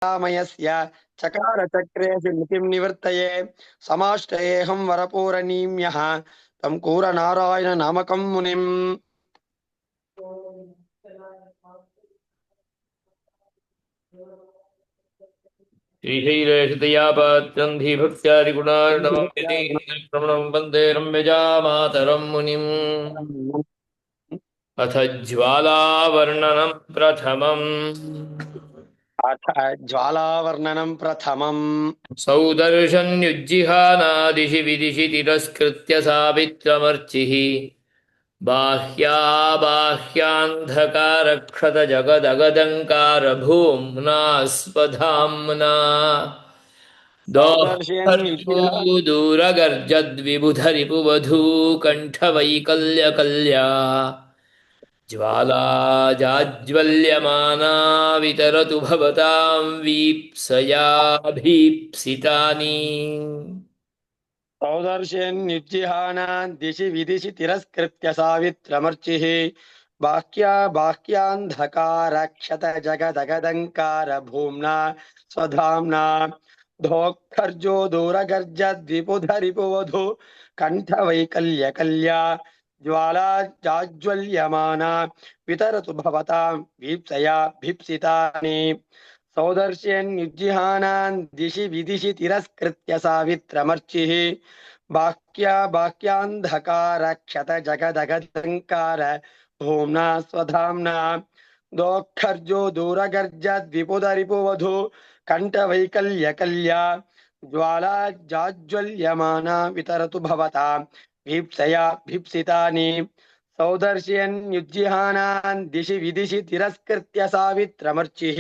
रामयस्य चकार स्मृतिं निवर्तये समाश्रयेऽहं वरपूरणीम्यः तं कूरनारायण नामकं मुनिम्। श्रीशैलेशतयापात्रं धीभक्त्यादिगुणार्णवं श्रवणं वन्दे रम्यजामातरं मुनिम्। अथ ज्वालावर्णनं प्रथमम्। अथ ज्वालावर्णनं प्रथमम्। सौदर्शन्युज्जिहानादिशि विदिशि तिरस्कृत्य सावित्रमर्चिः बाह्याबाह्यान्धकारक्षत जगदगदङ्कारभूम्ना स्वधाम्ना सौदर्शयन्युज्जिहा दोहरिपुवधूकण्ठवैकल्यकल्या ज्वाला जाज्वल्यमाना वितरतु भवतां वीप्सयाभीप्सितानि। सौदर्शयन्युज्जिहाना दिशि विदिशि तिरस्कृत्य सावित्रमर्चिः बाह्यान्धकारक्षत जगदगदङ्कार भूम्ना स्वधाम्ना धोक्षर्जो दूरगर्जद्विपुधरिपुवधू कण्ठवैकल्यकल्या ज्वाला जाज्वल्यमाना वितरतु भवतां वीप्सया भीप्सितानि। सौदर्शयन्युज्जिहानान् दिशि विदिशि तिरस्कृत्य सावित्रमर्चिः बाह्यान्धकारक्षत जगदगदङ्कार भूम्ना स्वधाम्ना दोक्षर्जो दूरगर्जद्विपुधरिपुवधू कण्ठवैकल्यकल्या ज्वाला जाज्वल्यमाना वितरतु भवतां भीप्सया भीप्सितानि। सौदर्शयन्युज्जिहानान् दिशि विदिशि तिरस्कृत्य सावित्रमर्चिः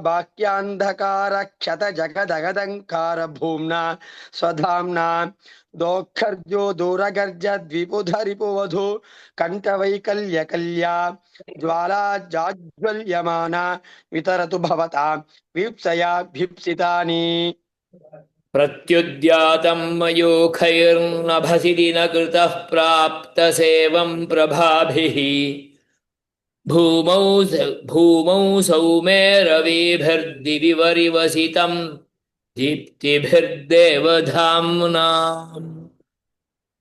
बाह्यान्धकारक्षत जगदगदङ्कार भूम्ना स्वधाम्ना दोक्षर्जो दूरगर्जद्विपुधरिपुवधू कण्ठवैकल्यकल्या ज्वाला जाज्वल्यमाना वितरतु भवतां वीप्सया भीप्सितानि। प्रत्युद्यातं मयूखैर्नभसि दिनकृतः प्राप्तसेवं प्रभाभिः भूमौ सौमे रविभिर्दिवि वरिवसितं दीप्तिभिर्देवधाम्ना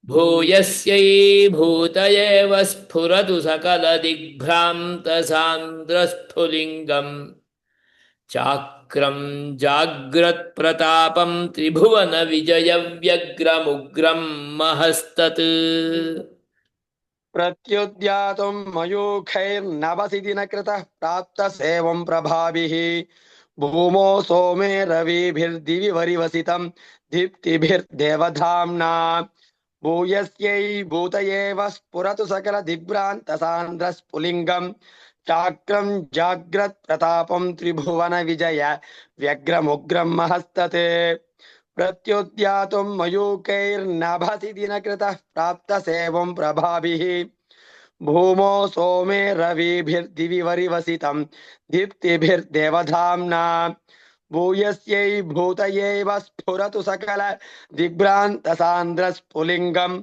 भूयस्यै भूतये स्फुरतु सकलदिग्भ्रान्तसान्द्रस्फुलिङ्गम् चाक्रं जाग्रत्प्रतापं त्रिभुवनविजयव्यग्रमुग्रं महस्तत्। प्रत्युद्यातुं मयूखैर्नभसि दिनकृतः प्राप्तसेवं प्रभाभिः भूमौ सोमे रविभिर्दिवि वरिवसितं दीप्तिभिर्देवधाम्ना भूयस्यै भूतयेव स्फुरतु सकलदिग्भ्रान्तसान्द्रस्फुलिङ्गं चाक्रं जाग्रत्प्रतापं त्रिभुवनविजय व्यग्रमुग्रं महस्तत्। प्रत्युद्यातुं मयूखैर्नभसि दिनकृतः प्राप्तसेवं प्रभाभिः भूमौ सोमे रविभिर्दिवि वरिवसितं दीप्तिभिर्देवधाम्ना भूयस्यै भूतयेव स्फुरतु सकल दिग्भ्रान्तसान्द्रस्फुलिङ्गं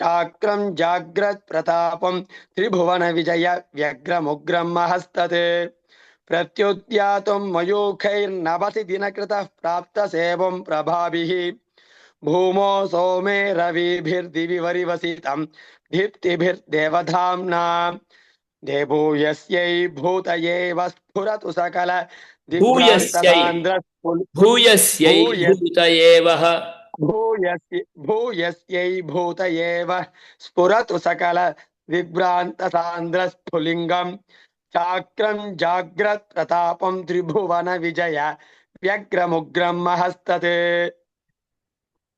चाक्रं जाग्रत्प्रतापं त्रिभुवनविजय व्यग्रमुग्रं महस्तत्। प्रत्युद्यातुं मयूखैर्नभसि दिनकृतः प्राप्तसेवं प्रभाभिः भूमौ सोमे रविभिर्दिवि वरिवसितं दीप्तिभिर्देवधाम्ना देभूयस्यै भूतयेव स्फुरतु सकल भूयस्यै भूयस्यै भूतयेवः भूयस्यै भूतयेव स्फुरतु सकल दिग्भ्रान्तसान्द्रस्फुलिङ्गं चाक्रं जाग्रत्प्रतापं त्रिभुवनविजय व्यग्रमुग्रं महस्तत्।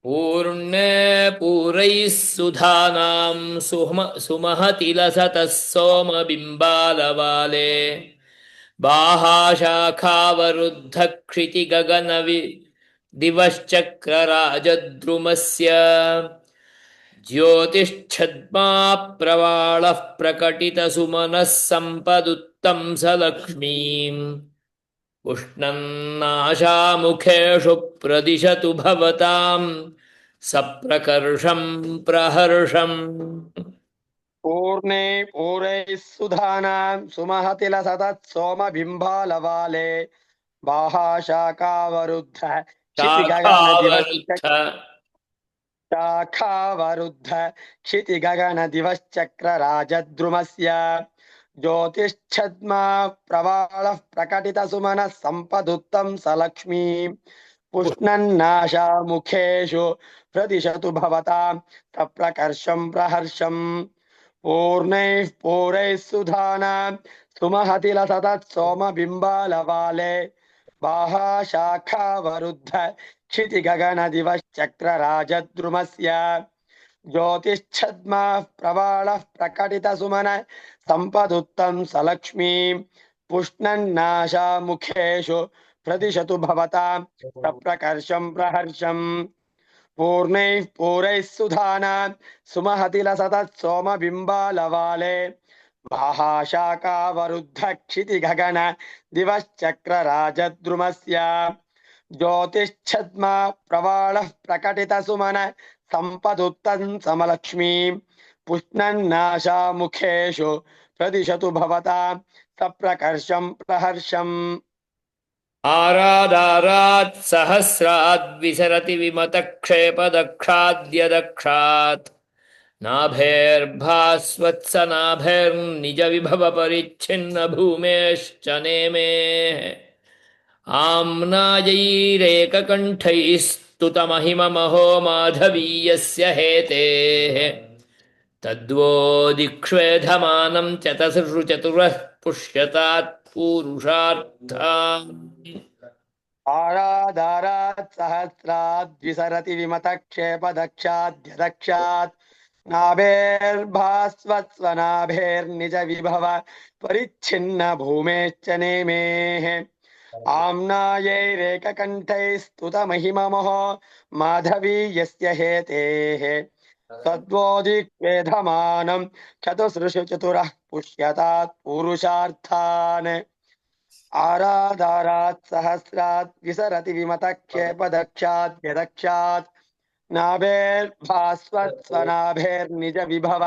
पूर्णे पूरैः सुधानां सुमहति लसतः सोमबिम्बालवाले बाहाशाखावरुद्धक्षितिगगनवि दिवश्चक्रराजद्रुमस्य ज्योतिश्छद्मा प्रवाळः प्रकटितसुमनः सम्पदुत्तं सलक्ष्मीम् उष्णन्नाशामुखेषु प्रदिशतु भवतां सप्रकर्षं प्रहर्षम्। पूर्णे पूरैः सुधानां सुमहति लसतत् सोमबिम्बालवाले बाहाशाखावरुद्ध क्षितिगगनदिवश्च शाखावरुद्ध शाखावरुद्ध क्षितिगगनदिवश्चक्रराजद्रुमस्य ज्योतिश्छद्मा प्रवाळः प्रकटितसुमनः सम्पदुत्तं सलक्ष्मी पुष्णन्नाशामुखेषु प्रदिशतु भवतां तप्रकर्षं प्रहर्षम् पूर्णैः पूरैः सुधानां सुमहति लसतत् सोमबिम्बालवाले बाहाशाखावरुद्ध क्षितिगगनदिवश्चक्रराजद्रुमस्य ज्योतिश्छद्मा प्रवाळः प्रकटितसुमन सम्पदुत्तं सलक्ष्मीं पुष्णन्नाशामुखेषु प्रदिशतु भवतां सप्रकर्षं प्रहर्षम् पूर्णैः पूरैः सुधानां सुमहति लसतत् सोमबिम्बालवाले महाशाखावरुद्ध क्षितिगगन दिवश्चक्रराजद्रुमस्य ज्योतिश्छद्मा प्रवाळः प्रकटितसुमन सम्पदुत्तं समलक्ष्मीं पुष्णन्नाशामुखेषु प्रदिशतु भवतां सप्रकर्षं प्रहर्षम् आरादारात् सहस्राद् विसरति विमतक्षेपदक्षाद्यदक्षात् नाभेर्भास्वत्सनाभैर्निज विभव परिच्छिन्न भूमेश्च नेमेः आम्नायैरेककण्ठैस्तुतमहिममहो माधवीयस्य हेतेः तद्वो दिक्ष्वेधमानं चतसृषु चतुरः पुष्यतात् पूरुषार्थान् आराधारात् सहस्रात् विसरति विमतक्षेपदक्षाद्यदक्षात् नाभेर्भास्वत्स्वनाभेर्निज विभव परिच्छिन्न भूमेश्च नेमेः आम्नायैरेककण्ठैस्तुतमहिममहो माधवी यस्य हेतेः तद्वोदिक्वेधमानं चतुसृषु चतुरः पुष्यतात् पुरुषार्थान् आराधारात् सहस्रात् विसरति विमतक्षेपदक्षाद्यदक्षात् नाभेर्भास्वत्स्वनाभेर्निज विभव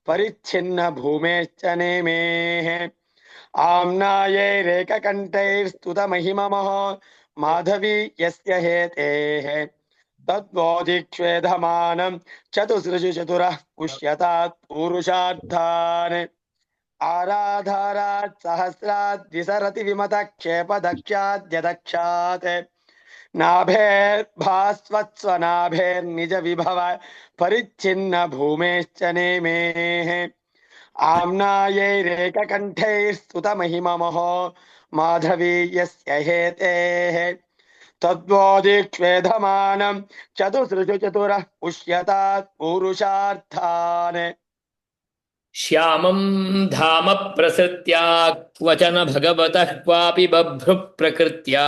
परिच्छिन्न भूमेश्च नेमेः आम्नायैरेककण्ठैस्तुतमहिममहो माधवी यस्य हेतेः तद्वोदिक्ष्वेधमानं चतुसृषु चतुरः पुष्यतात् पुरुषार्थान् आराधारात् सहस्रात् विसरति विमतक्षेपदक्षाद्यदक्षात् नाभेर्भास्वत्स्वनाभेर्निज विभव परिच्छिन्न भूमेश्च नेमेः आम्नायैरेककण्ठैस्तुतमहिममहो माधवी यस्य हेतेः तद्वोदिक्ष्वेधमानं चतुसृषु चतुरः पुष्यतात् पुरुषार्थान् श्यामं धाम प्रसृत्या क्वचन भगवतः क्वापि बभ्रुः प्रकृत्या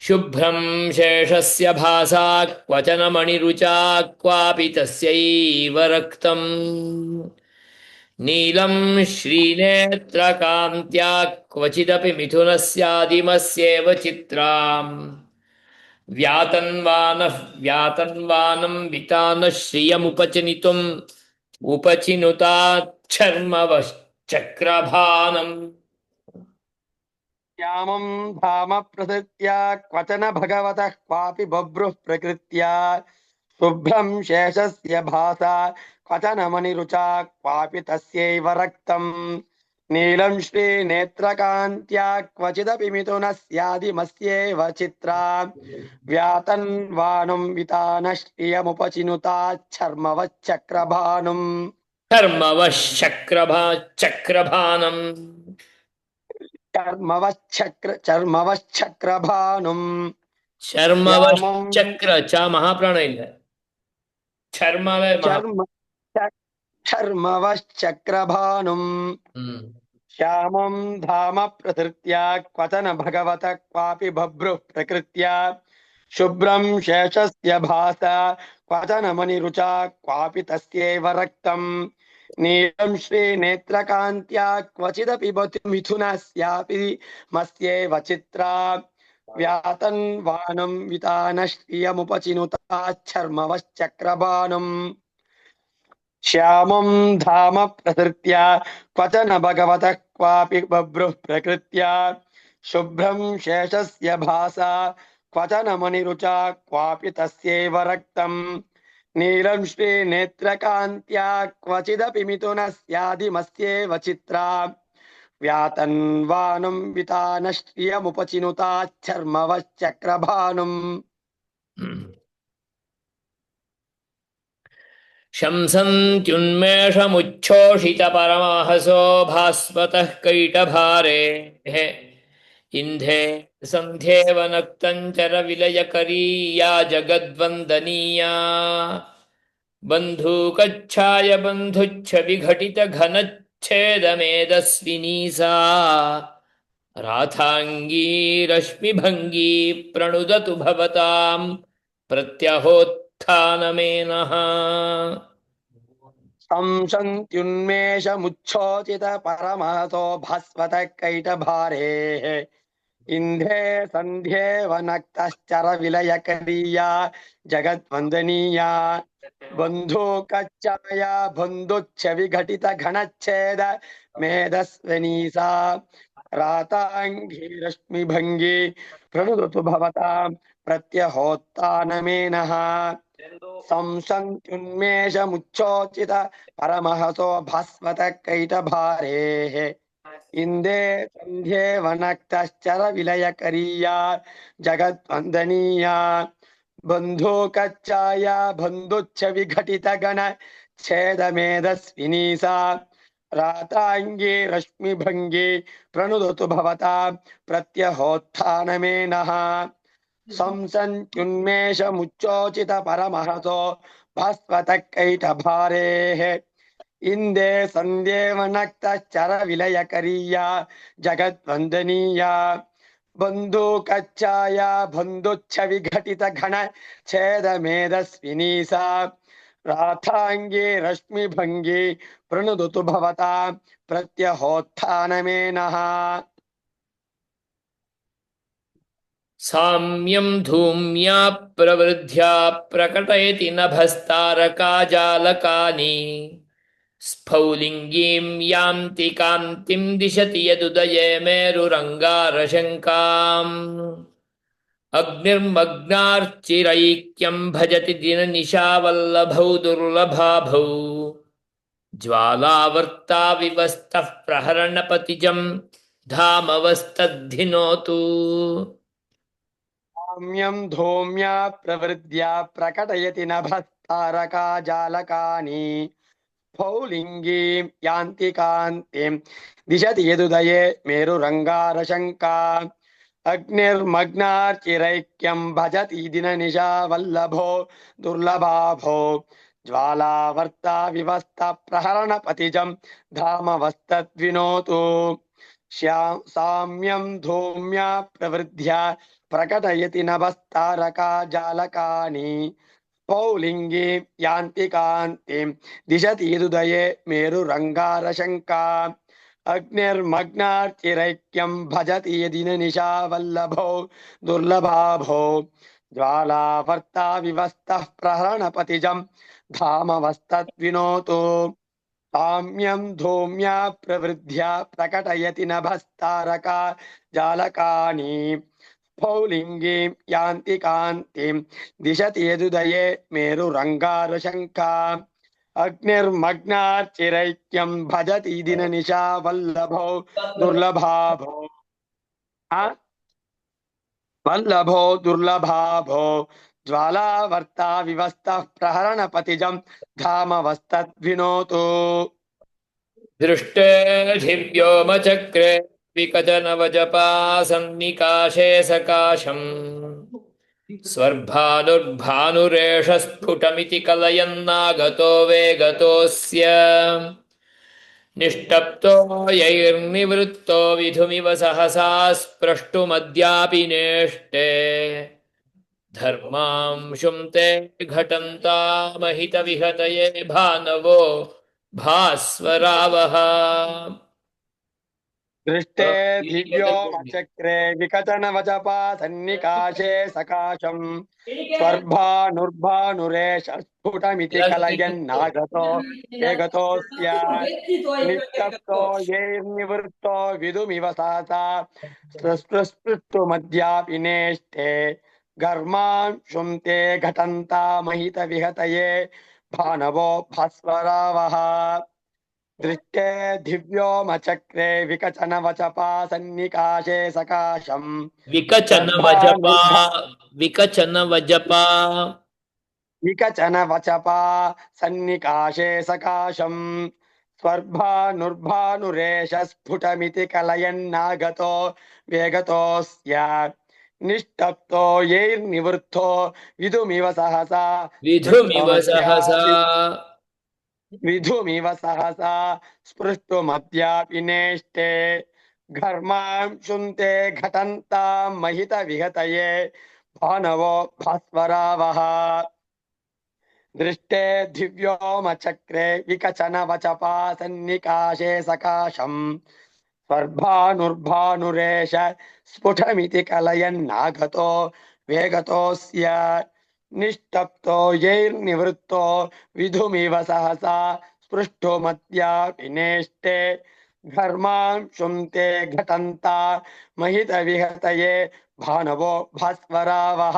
शुभ्रं शेषस्य भासा क्वचन मणिरुचा क्वापि तस्यैव रक्तम् नीलं श्रीनेत्रकान्त्या क्वचिदपि मिथुनस्यादिमस्येव चित्राम् व्यातन्वानं वितानः श्रियमुपचनितुम् उपचिनुताच्छर्मवश्चक्रभानम् श्यामं धाम प्रसृत्या क्वचन भगवतः क्वापि बभ्रुः प्रकृत्या शुभ्रं शेषस्य भासा क्वचन मणिरुचा क्वापि तस्यैव रक्तम् नीलं श्रीनेत्रकान्त्या क्वचिदपि मिथुनस्यादिमस्येव चित्रा व्यातन्वानुं वितानश्रियमुपचिनुताच्छर्मवश्चक्रभानुम् चक्रभानम् चर्मवश्चक्रभानुम् श्यामं चर्मवश्चक्र च महाप्राण ಇಲ್ಲ ಚರ್ಮವೇ ಮಹಾ चर्म चर्मवश्चक्रभानुम् श्यामं धाम प्रसृत्या क्वचन भगवतः क्वापि बभ्रुः प्रकृत्या शुभ्रं शेषस्य भासा क्वचन मणिरुचा क्वापि तस्यैव रक्तम् नीलं श्रीनेत्रकान्त्या क्वचिदपि मिथुनस्यापि मस्यैव चित्रा व्यातन्वानं वितानश्रियमुपचिनुताच्छर्मवश्चक्रभानुम् श्यामं धाम प्रसृत्या क्वचन भगवतः क्वापि बभ्रुः प्रकृत्या शुभ्रं शेषस्य भासा क्वचन मणिरुचा क्वापि तस्यैव रक्तम् नीलं श्रीनेत्रकान्त्या क्वचिदपि मिथुनस्यादिमस्येव चित्रा व्यातन्वानं वितानश्रियमुपचिनुताच्छर्मवश्चक्रभानुम् शंसन्त्युन्मेषमुच्छोषितपरमाहसो भास्वतः कैटभारे इन्धे सन्ध्येव नक्तञ्चरविलयकरीया जगद्वन्दनीया बन्धूकच्छाय बन्धुच्छविघटितघनच्छेदमेधस्विनी सा राथाङ्गी रश्मिभङ्गी प्रणुदतु भवतां प्रत्यहोत्थानमेनः संसन्त्युन्मेषमुच्छोचितपरमहसो भास्वतः कैटभारेः इन्धे सन्ध्येव नक्तश्चरविलयकरीया जगद्वन्दनीया बन्धूकच्छाया बन्धुच्छविघटितघनच्छेद मेधस्विनी सा राताङ्गी रश्मिभङ्गी प्रणुदतु भवतां प्रत्यहोत्थानमेनः संसन्त्युन्मेषमुच्छोचित परमहसो भास्वतः कैटभारेः इन्दे सन्ध्येव नक्तश्चरविलयकरीया जगद्वन्दनीया बन्धूकच्छाया बन्धुच्छविघटितगण छेदमेधस्विनी सा राताङ्गी रश्मिभङ्गी प्रणुदतु भवतां प्रत्यहोत्थानमेनः संसन्त्युन्मेषमुच्चोचित परमहसो भास्वतः कैटभारेः इन्दे सन्ध्येव नक्तश्चरविलयकरीया जगद्वन्दनीया बन्धूकच्छाया बन्धुच्छविघटितघन छेदमेधस्विनी सा राथाङ्गी रश्मिभङ्गी प्रणुदतु भवतां प्रत्यहोत्थानमेनः साम्यं धूम्या प्रवृद्ध्या प्रकटयति नभस्तारकाजालकानि स्फौलिङ्गीं यान्ति कान्तिं दिशति यदुदये मेरुरङ्गारशङ्काम् अग्निर्मग्नार्चिरैक्यं भजति दिननिशावल्लभौ दुर्लभाभौ ज्वालावर्ताविवस्तः प्रहरणपतिजं धामवस्तद्धिनोतु साम्यं धूम्या प्रवृद्ध्या प्रकटयति नभस्तारकाजालकानि स्फौलिङ्गीं यान्ति कान्तिं दिशति यदुदये मेरुरङ्गारशङ्का अग्निर्मग्नार्चिरैक्यं भजति दिननिशावल्लभो दुर्लभाभो ज्वालावर्ता विवस्ता प्रहरणपतिजं धामवस्तद्विनोतु साम्यं धूम्या प्रवृद्ध्या प्रकटयति नभस्तारकाजालकानि स्फौलिङ्गीं यान्ति कान्तिं दिशति यदुदये मेरुरङ्गारशङ्का अग्निर्मग्नार्चिरैक्यं भजति यदिननिशावल्लभो दुर्लभाभो ज्वालावर्ता विवस्तः प्रहरणपतिजं धामवस्तद्विनोतु साम्यं धूम्या प्रवृद्ध्या प्रकटयति नभस्तारका जालकानि स्फौलिङ्गीं यान्ति कान्तिं दिशति यदुदये मेरुरङ्गारशङ्का अग्निर्मग्नार्चिरैक्यं भजति दिननिशावल्लभो दुर्लभाभो वल्लभो दुर्लभाभो ज्वालावर्ता विवस्तः प्रहरणपतिजं धामवस्तद्विनोतु दृष्टेऽधिव्योमचक्रे विकचनवजपा सन्निकाशे सकाशम् स्वर्भानुर्भानुरेष स्फुटमिति कलयन्नागतो वेगतोऽस्य निष्टप्तो यैर्निवृत्तो विधुमिव सहसा स्प्रष्टुमद्यापि नेष्टे धर्मांशुं ते घटन्तामहितविहतये भानवो भास्वरावः दृष्टे दिव्योमचक्रे विकचनवचपा सन्निकाशे सकाशम् स्वर्भानुर्भानुरेश स्फुटमिति कलयन्नागतो वेगतोऽस्य निस्तप्तो यैर्निवृत्तो विदुमिव सासा स्पृष्टुमद्यापि नेष्टे घर्मांशुं ते घटन्ता महितविहतये भानवो भास्वरावः दृष्टे दिव्योमचक्रे विकचनवचपा सन्निकाशे सकाशम् विकचनवजपा विकचनवजपा विकचनवचपा सन्निकाशे सकाशम् स्वर्भानुर्भानुरेश स्फुटमिति कलयन्नागतो वेगतोऽस्य निष्टप्तो यैर्निवृत्तो विदुमिव सहसा विधुमिव सहसा विधुमिव सहसा स्पृष्टुमद्यापि नेष्टे घर्मांशुन्ते घटन्तां महितविहतये भानवो भास्वरावः दृष्टे दिव्योमचक्रे विकचनवचपा सन्निकाशे सकाशम् स्वर्भानुर्भानुरेश स्फुटमिति कलयन्नागतो वेगतोऽस्य निष्टप्तो यैर्निवृत्तो विधुमिव सहसा स्पृष्टुमद्यापि नेष्टे घर्मांशुं ते घटन्ता महितविहतये भानवो भास्वरावः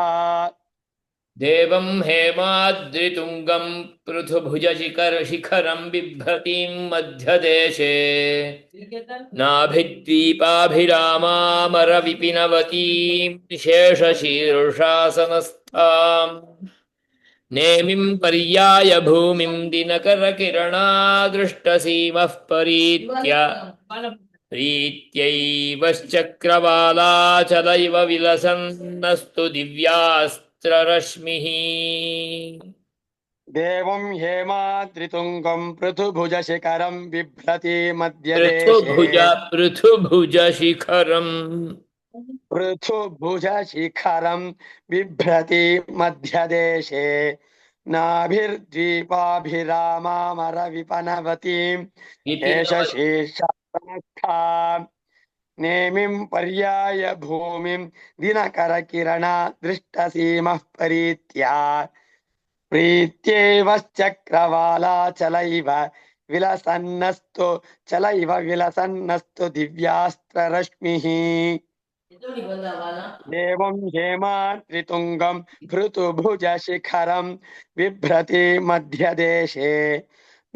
देवं हेमाद्रितुङ्गं पृथुभुजशिखरं बिभ्रतीं मध्यदेशे नाभिद्वीपाभिरामामरविपिनवतीं शेषशीर्षासनस्थाम् नेमिं पर्याय भूमिं दिनकरकिरणादृष्टसीमः प्रीत्यैवश्चक्रवालाचलैव विलसन्नस्तु दिव्यास्त्ररश्मिः देवं हेमाद्रितुङ्गं पृथुभुजशिखरं बिभ्रति मध्यदेशे पृथुभुजशिखरम् पृथुभुजशिखरं बिभ्रति मध्यदेशे नाभिर्द्वीपाभिरामामरविपनवतीं शेषशीर्षासनस्थां नेमिं पर्याय भूमिं दिनकरकिरणा दृष्टसीमः परीत्या प्रीत्यैवश्चक्रवालाचलैव विलसन्नस्तु दिव्यास्त्ररश्मिः देवं हेमाद्रितुङ्गं भृतुभुजशिखरं बिभ्रति मध्यदेशे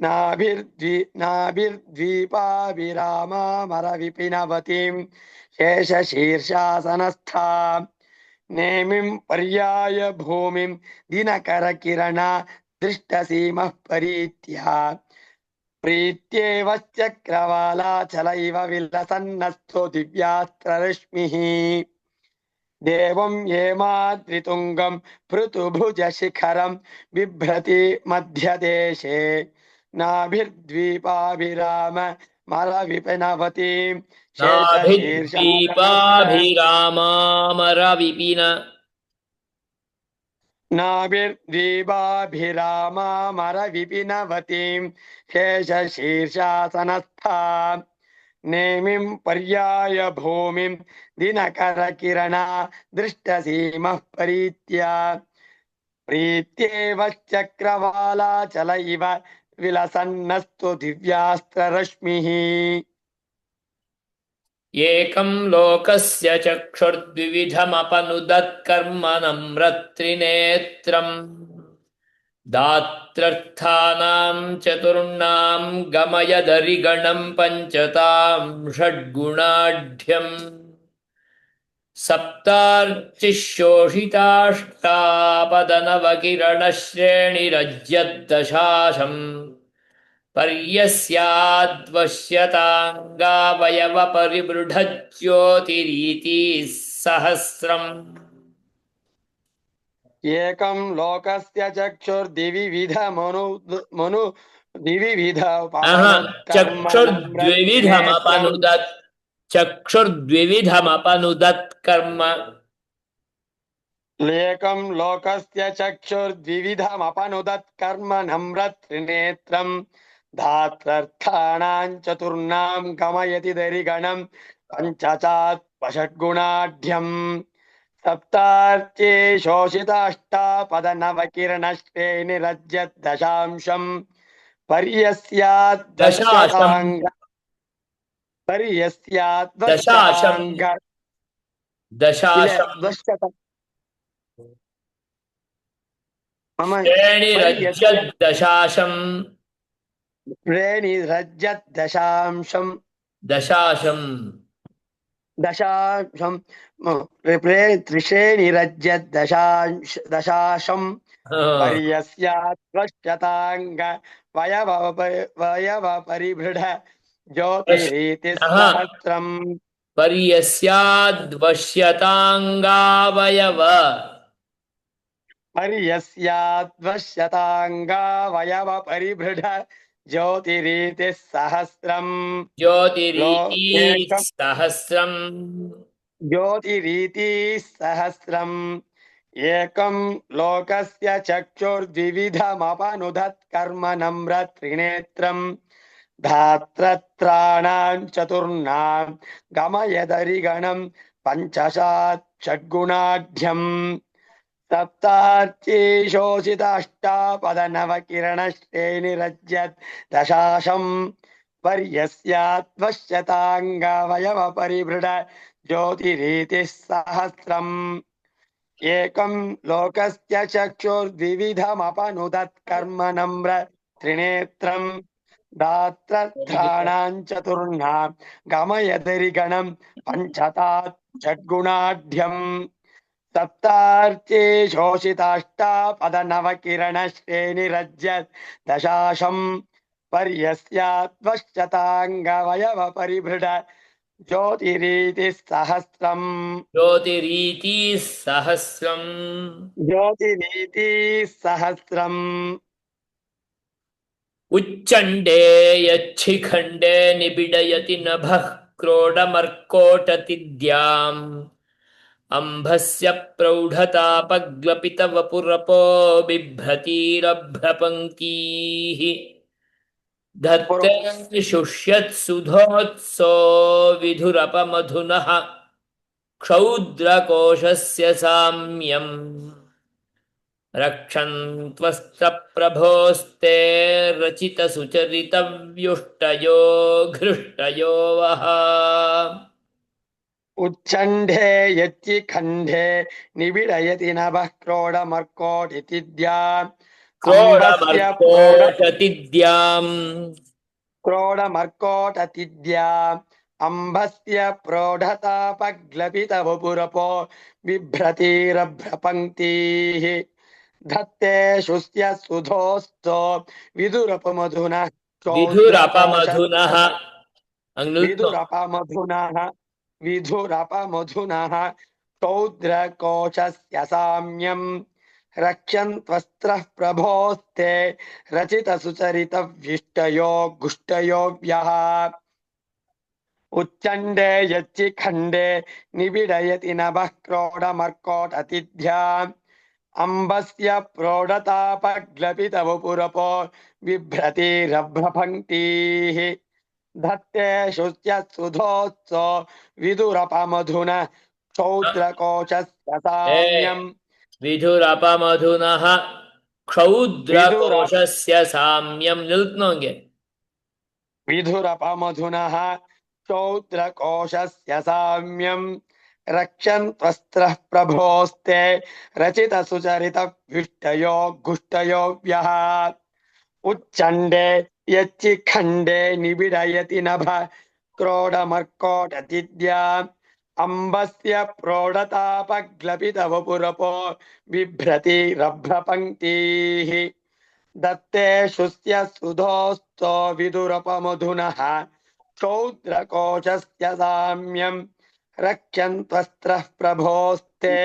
नाभिर्द्वीपाभिरामामरविपिनवतीं शेषशीर्षासनस्थां नेमिं पर्याय भूमिं दिनकरकिरणा दृष्टसीमः परीत्या प्रीत्यैवश्चक्रवालाचलैव विलसन्नस्थो दिव्यास्त्ररश्मिः देवं हेमाद्रितुङ्गं पृथुभुजशिखरं बिभ्रति मध्यदेशे नाभिर्द्वीपाभिराममरविपिनवतीं नाभिद्वीपाभिरामामरविपिन नाभिर्द्वीपाभिरामामरविपिनवतीं शेषशीर्षासनस्थां नेमिं पर्याय भूमिं दिनकरकिरणा दृष्टसीमः परीत्या प्रीत्यैवश्चक्रवालाचलैव विलसन्नस्तु दिव्यास्त्ररश्मिः एकं लोकस्य चक्षुर्द्विविधमपनुदत्कर्म नम्रत्रिनेत्रम् दात्रर्थानां चतुर्णां गमयदरिगणं पञ्चतां षड्गुणाढ्यम् सप्तार्चिशोषिताष्टापदनवकिरणश्रेणिरज्यद्दशाशम् पर्यस्याद्वश्यताङ्गावयवपरिबृढज्योतिरीति सहस्रम् एकं लोकस्य चक्षुर्दिविविधमनु दिविविधोपमनुत्कर्मणं चक्षुर्द्विविधमपनुदत्कर्म एकं लोकस्य चक्षुर्द्विविधमपनुदत्कर्म नम्रत्रिनेत्रं धात्रर्थाणां चतुर्णां गमयति दरिगणं पञ्चचात्पषड्गुणाढ्यम् सप्तार्चे शोषिताष्टापदनवकिरणश्रेणिरज्यत् दशांशम् दशाशं पर्यस्याद्वश्यताङ्ग दशाशं पर्यस्याद्वश्यताङ्ग इले दशाशं द्वश्यत मम पर्यस्य श्रेणिरज्यद्दशाशं श्रेणिरज्यत् दशांशम् दशाशं दशांशम् त्रिश्रेणिरज्यत् दशाशम् पर्यस्याद्वश्यताङ्ग वयव परिभृढ ज्योतिरीति सहस्रम् पर्यस्याद्वश्यताङ्गावयव पर्यस्याद्वश्यताङ्गावयव परिभृढ ज्योतिरीति सहस्रम् ज्योतिरीति एकम् सहस्रम् ज्योतिरीति सहस्रम् एकं लोकस्य चक्षुर्द्विविधमपनुदत् कर्म नम्र त्रिनेत्रम् धात्रत्राणां चतुर्णां गमयदरिगणं पञ्चशात् षड्गुणाढ्यम् सप्तार्ची शोषिताष्टापदनवकिरणश्रेणिरज्यत् दशाशम् पर्यस्याद्वश्यताङ्गवयव परिभृढ ज्योतिरीति सहस्रम् एकं लोकस्य चक्षुर्द्विविधमपनुदत् कर्म नम्र त्रिनेत्रम् दात्रत्राणां चतुर्णां गमयदरिगणं पञ्चतात् षड्गुणाढ्यम् सप्तार्चे शोषिताष्टापदनवकिरणश्रेणिरज्यत् दशाशम् पर्यस्याद्वश्यताङ्गवयव परिभृढ ज्योतिरीति सहस्रम् ज्योतिरीति सहस्रम् ज्योतिरीति सहस्रम् उच्चण्डे यच्छिखण्डे निबिडयति नभः क्रोडमर्कोटतिद्याम् अम्भस्य प्रौढतापग्लपितवपुरपो बिभ्रतीरभ्रपङ्क्तीः धत्ते शुष्यत्सुधोत्सो विधुरपमधुनः क्षौद्रकोशस्य साम्यम् रक्षन्त्वस्त्रप्रभोस्ते रचितसुचरितव्युष्टयो घृष्टयो वः उच्चण्डे यच्चिखण्डे निबिडयति नभः क्रोडमर्कोटितिद्या अम्भस्य क्रोडमर्कोटतिद्याम् क्रोडमर्कोटतिद्या अम्भस्य प्रौढतापग्लपितवपुरपो बिभ्रतीरभ्रपङ्क्तीः धत्ते शुष्य सुधोस्तो विदुरपमधुनः विधुरपमधुनः विदुरपमधुनः विधुरपमधुनः क्षौद्रकोशस्य साम्यम् रक्षन्त्वस्त्रः प्रभोस्ते रचितसुचरितव्युष्टयो गुष्टयो व्यः उच्चण्डे यच्चिखण्डे निबिडयति नभः क्रोडमर्कोटतिथ्या अम्बस्य प्रौढतापग्लपितवपुरपो बिभ्रतीरभ्रपङ्क्तीः धत्ते शुच्य सुधोत्सो विदुरपमधुन क्षौद्रकोशस्य साम्यम् विधुरपमधुनः क्षौद्रकोशस्य साम्यं निल्त्नोंगे विधुरपमधुनः क्षौद्रकोशस्य साम्यम् रक्षन्त्वस्त्रः प्रभोस्ते रचितसुचरितव्युष्टयो गुष्टयो व्यः उच्चण्डे यच्चिखण्डे निबिडयति नभ क्रोडमर्कोटतिद्या अम्बस्य प्रौढतापग्लपितवपुरपो बिभ्रतीरभ्रपङ्क्तीः दत्ते शुष्य सुधोस्तो विदुरपमधुनः क्षौद्रकोशस्य साम्यम् रक्षन्त्वस्त्रः प्रभोस्ते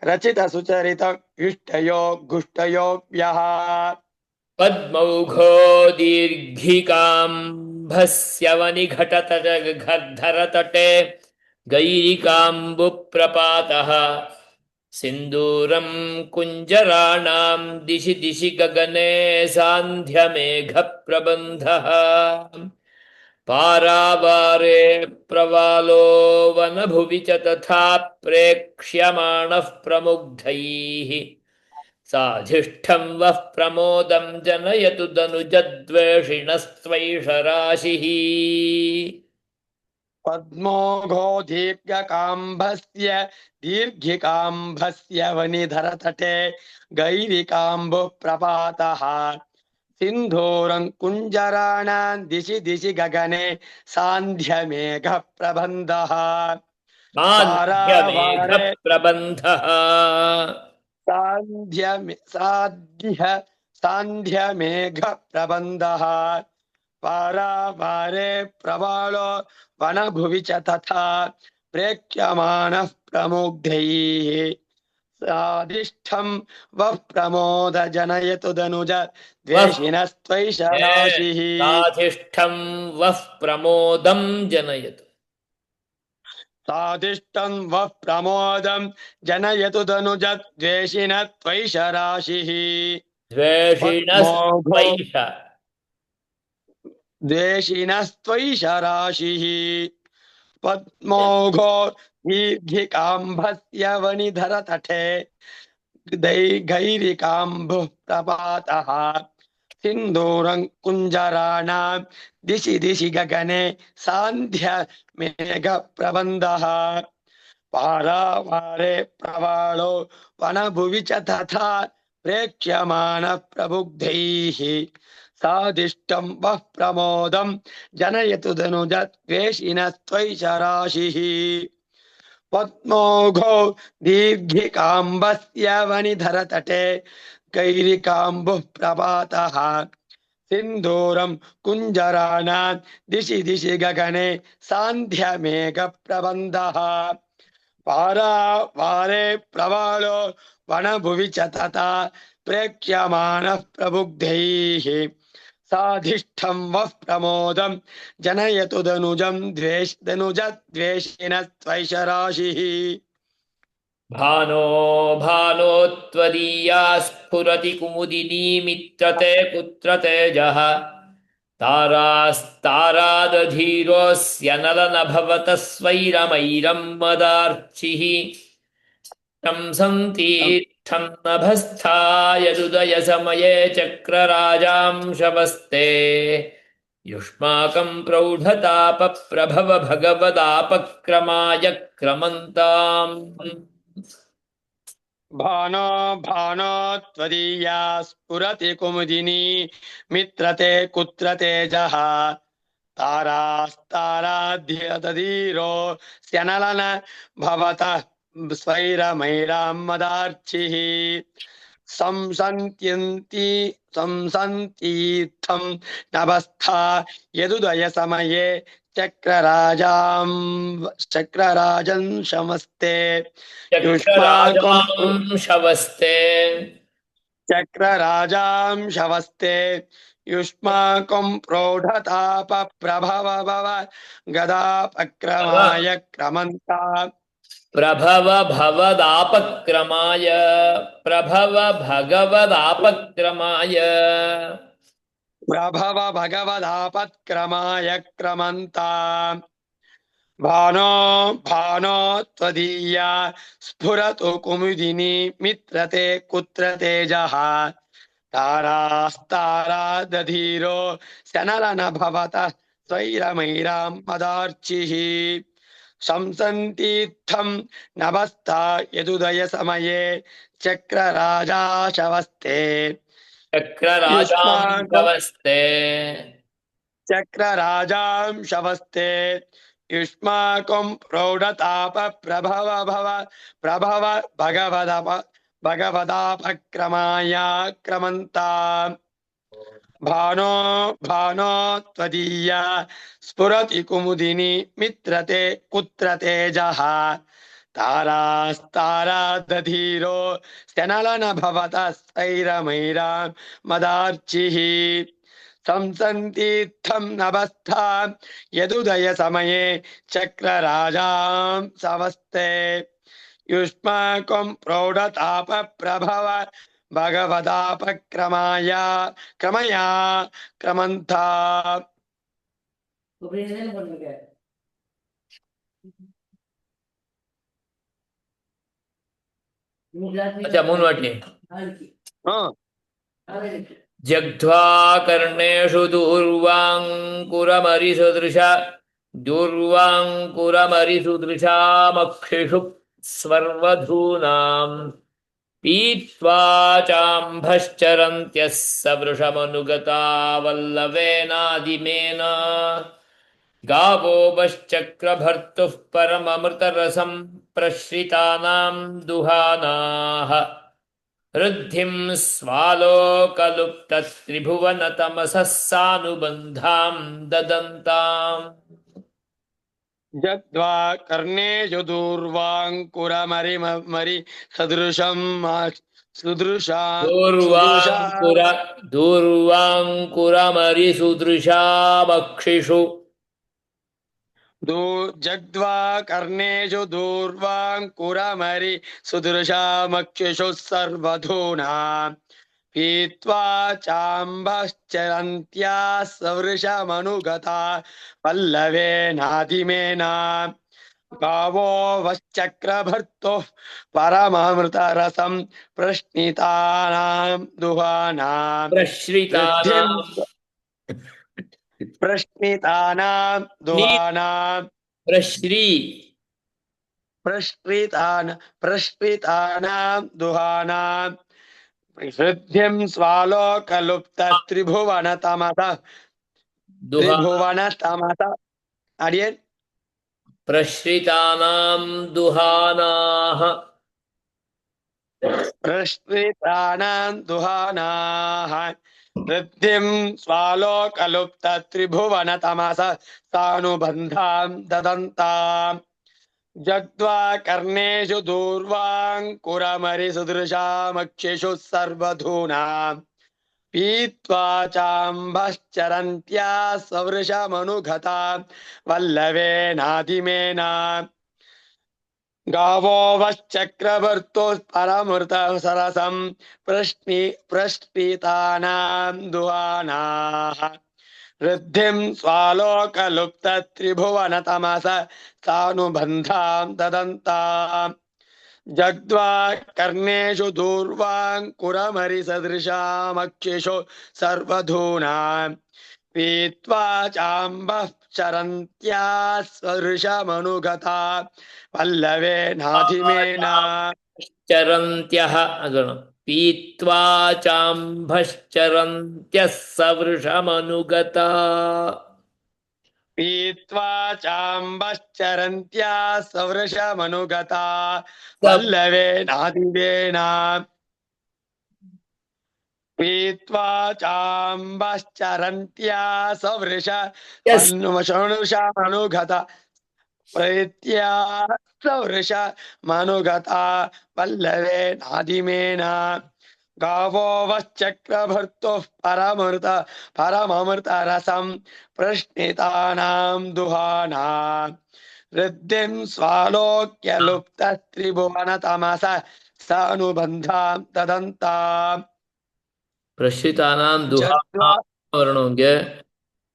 रचितसुचरितव्युष्टयो गुष्टयो व्यः पद्मौघो दीर्घिकाम्भस्य वनिघटतटे गैरिकाम्बुप्रपातः सिन्दूरं कुञ्जराणां दिशि दिशि गगने सान्ध्यमेघप्रबन्धः पारावारे प्रवालो वनभुवि च तथा प्रेक्ष्यमाणः प्रमुग्धैः साधिष्ठं वः प्रमोदं जनयतु दनुजद्वेषिणस्त्वैष राशिः पद्मोघो दीर्घिकाम्भस्य वनिधरतटे गैरिकाम्बुः प्रपातः सिन्धूरं कुञ्जराणां दिशि दिशि गगने सान्ध्यमेघप्रबन्धः पारावारे सान्ध्यमेघप्रबन्धः सान्ध्यमेघप्रबन्धः पारावारे प्रवालो वनभुवि च तथा प्रेक्ष्यमाणः प्रमुग्धैः साधिष्ठं वः प्रमोद जनयतु दनुज द्वेषिणस्त्वैष राशिः साधिष्ठं वः प्रमोदं जनयतु साधिष्ठं वः प्रमोदं जनयतु दनुज द्वेषिणस्त्वैष राशिः पद्मोघो द्वेषिणस्त्वैष द्वेषिणस्त्वैष राशिः पद्मोघो दीर्घिकाम्भस्य वनिधरतटे गैरिकाम्बुः प्रपातः सिन्दूरं कुञ्जराणां दिशि दिशि गगने सान्ध्यमेघप्रबन्धः पारावारे प्रवालो वनभुवि च तथा प्रेक्ष्यमाणः प्रबुद्धैः साधिष्ठं वः प्रमोदं जनयतु दनुज द्वेषिणस्त्वैष राशिः पद्मोघो दीर्घिकाम्बस्य वनिधरतटे गैरिकाम्बुः प्रपातः सिन्दूरं कुञ्जराणां दिशि दिशि गगने सान्ध्यमेघप्रबन्धः पारावारे प्रवालो वनभुवि च तथा प्रेक्ष्यमाणः प्रबुद्धैः साधिष्ठं वः प्रमोदं जनयतु दनुज द्वेषिणस्त्वैष राशिः भानो भानो त्वदीया स्फुरति कुमुदिनी मित्रते कुत्र तेजः तारास्तारादधीरोऽस्य नलनभवतः स्वैरमैरं मदार्चिः शंसन्तीर्थं नभस्थायदुदयसमये चक्रराजांशवस्ते युष्माकं प्रौढतापप्रभव भगवदापक्रमाय क्रमन्ताम् भानो भानो त्वदीया स्फुरति कुमुदिनी मित्रते कुत्र तेजः तारास्ताराध्यतधीरो स्यनलन भवतः स्वैरमैरां मदार्चिः संसन्तीर्थं नभस्था यदुदय समये चक्रराजं शमस्ते युष्माकं चक्रराजांशवस्ते चक्रराजांशवस्ते युष्माकं प्रौढताप प्रभव भव गदापक्रमाय क्रमन्ता प्रभव भवदापक्रमाय प्रभव भगवदापक्रमाय प्रभव भगवदापत्क्रमाय क्रमन्ता भानो भानो त्वदीया स्फुरतु कुमुदिनी मित्रते कुत्र तेजः तारास्तारादधीरो शनलन भवतः स्वैरमैरां मदार्चिः शंसन्तीर्थं नभस्था यदुदय समये चक्रराजाशवस्ते चक्रराजांशवस्ते चक्रराजांशवस्ते युष्माकं प्रौढताप प्रभव भगवदापक्रमाय क्रमन्ता भानो भानो त्वदीया स्फुरति कुमुदिनी मित्रते कुत्र तेजः तारास्तारादधीरो स्यनलन भवतः स्वैरमैरां मदार्चिः शंसन्तीर्थं नभस्था यदुदय समये चक्रराजांशवस्ते युष्माकं प्रौढताप प्रभव भगवदापक्रमाय क्रमया क्रमन्ता अच्छा मून वाटली जग्ध्वा कर्णेषु दूर्वाङ्कुरमरिसुदृशामक्षिषु स्वर्वधूनाम् पीत्वा चाम्भश्चरन्त्यः सवृषमनुगता वल्लवेनादिमेन गावो वश्चक्रभर्तुः परममृतरसं प्रश्रितानां दुहानाः ऋद्धिं स्वालोकलुप्तत्रिभुवनतमसः सानुबन्धां ददन्ताम् जग्ध्वा कर्णेषु दूर्वाङ्कुरमरिमरि सदृशं सुदृशा दूर्वाङ्कुरमरिसुदृशामक्षिषु जग्ध्वा कर्णेषु दूर्वाङ्कुरमरि सुदृशामक्षिषु सर्वधूना पीत्वा चाम्भश्चरन्त्या सवृषमनुगता पल्लवेनादिमेना गावो वश्चक्रभर्तुः परमामृतरसं प्रश्नितानां दुहानां प्रश्नितानां दुहानां प्रश्रितानां दुहानां हृद्यं स्वालोकलुप्तत्रिभुवनतमसः अडियन् प्रश्रितानां दुहानाः वृद्धिं स्वालोकलुप्तत्रिभुवनतमसः सानुबन्धां ददन्ताम् जग्ध्वा कर्णेषु दूर्वाङ्कुरमरिसुदृशामक्षिषु सर्वधूनां पीत्वा चाम्भश्चरन्त्या सवृषमनुगता वल्लवेनादिमेना गावो वश्चक्रभर्तुः परमृतरसं प्रश्पितानां दुहानाः ऋद्धिं स्वालोकलुप्तत्रिभुवनतमसः सानुबन्धां ददन्ताम् जग्ध्वा कर्णेषु दूर्वाङ्कुरमरिसदृशामक्षिषु सर्वधूनां पीत्वा चाम्बः चरन्त्या सदृशमनुगता पल्लवेनाधिमेना चरन्त्यः पीत्वा चाम्भश्चरन्त्यः सवृषमनुगता पीत्वा चाम्बश्चरन्त्या सवृषमनुगता पल्लवेनादिवेना पीत्वा चाम्बश्चरन्त्या सवृषमनुगता प्रीत्या सवृषमनुगता पल्लवेनादिमेना गावो वश्चक्रभर्तुः परममृतरसं प्रश्नितानां दुहानां ऋद्धिं स्वालोक्यलुप्तत्रिभुवनतमसः सानुबन्धां ददन्ताम् प्रश्रितानां दुहानां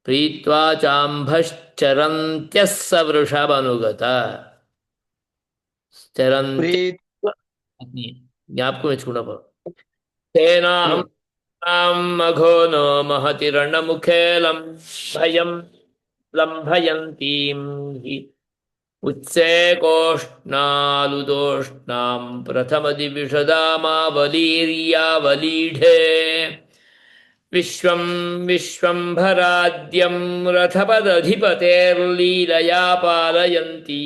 प्रीत्वा चाम्भश्चरन्त्यः सवृषमनुगता జ్ఞాపకం తెచ్చుకున్నప్పుడు సేనాం మఘో నో మహతి రణముఖేలం భయం లంభయంతీం హి ఉత్సేకోష్ణాలుదోష్ణాం ప్రథమది విషదామావలీర్యావలీఢే విశ్వం విశ్వంభరాద్యం రథపదధిపతేర్లీలయా పాలయంతి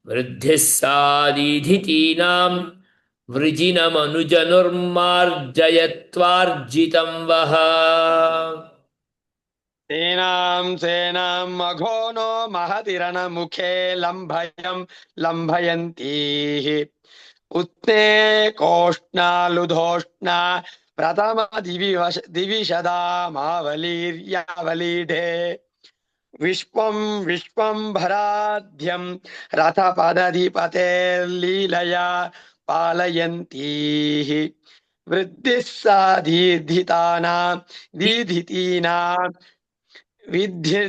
వృద్ధిः సాదీధితీనాం వృజినమనుజనుర్మార్జయత్వార్జితం వః సేనాం మఘో నో మహతిరణముఖే లంభయం లంభయంతీః ఉత్సేకోష్ణాలుధోష్ణా ప్రథమ దివిషదామావలీర్యావలీఢే विश्वं विश्वंभराध्यं रथपदधिपतेर्लीलया पालयन्तीः वृद्धिः सा दीर्घितानां दीधितीनां विद्धि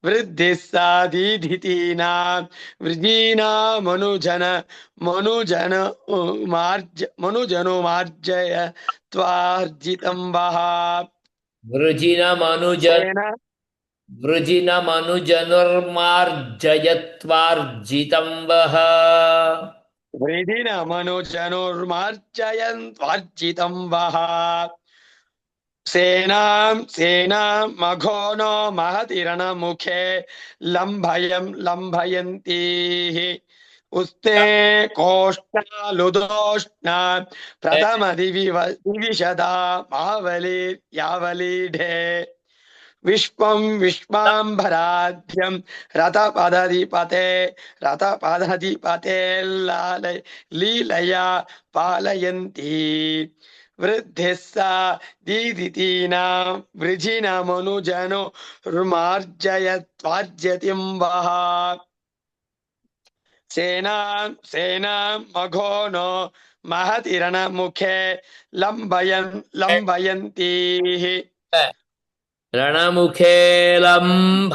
वृद्धिः सा दीधितीनां वृजीनामनुजन मनुजन मनुजनुमार्जय त्वार्जितं वः सेन वृजिनमनुजनुर्मार्जयत्वार्जितं वः वृधिनमनुजनुर्मार्जयन् त्वार्जितं वः सेनां मघोनो महतिरणमुखे लम्भयन्तीः उस्ते कोष्णालुदोष्णा प्रथमदिविशदा मावलीर्यावलीढे विश्वं विश्वाम्भराध्यं रथपदधिपते लीलया पालयन्ती वृद्धिः सा दीदितीनां वृजिनमनुजनुर्मार्जयत्वार्जतिं वः सेनां मघोनो महतिरणमुखे लम्भयन्तीः रणमुखे लम्भय